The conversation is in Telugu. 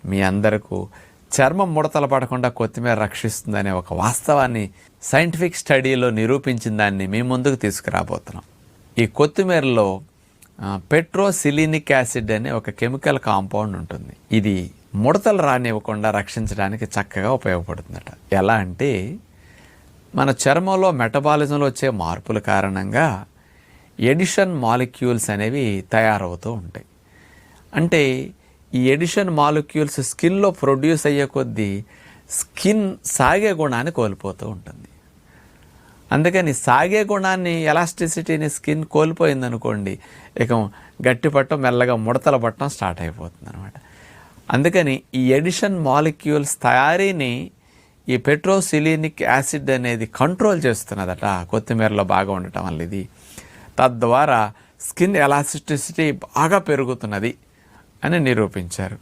మీ అందరికీ చర్మం ముడతలు పడకుండా కొత్తిమీర రక్షిస్తుందనే ఒక వాస్తవాన్ని సైంటిఫిక్ స్టడీలో నిరూపించిన దాన్ని మీ ముందుకు తీసుకురాబోతున్నాం. ఈ కొత్తిమీరలో పెట్రోసిలినిక్ యాసిడ్ అనే ఒక కెమికల్ కాంపౌండ్ ఉంటుంది. ఇది ముడతలు రానివ్వకుండా రక్షించడానికి చక్కగా ఉపయోగపడుతుందట. ఎలా అంటే మన చర్మంలో మెటబాలిజంలో వచ్చే మార్పుల కారణంగా ఎడిషన్ మాలిక్యూల్స్ అనేవి తయారవుతూ ఉంటాయి. అంటే ఈ ఎడిషన్ మాలిక్యూల్స్ స్కిన్లో ప్రొడ్యూస్ అయ్యే కొద్దీ స్కిన్ సాగే గుణాన్ని కోల్పోతూ ఉంటుంది. అందుకని సాగే గుణాన్ని, ఎలాస్టిసిటీని స్కిన్ కోల్పోయిందనుకోండి, ఇక గట్టి పట్టడం, మెల్లగా ముడతలు పట్టడం స్టార్ట్ అయిపోతుంది అనమాట. అందుకని ఈ ఎడిషన్ మాలిక్యూల్స్ తయారీని ఈ పెట్రోసిలినిక్ యాసిడ్ అనేది కంట్రోల్ చేస్తున్నదట కొత్తిమీరలో బాగా ఉండటం వల్ల. ఇది తద్వారా స్కిన్ ఎలాస్టిసిటీ బాగా పెరుగుతున్నది అని నిరూపించారు.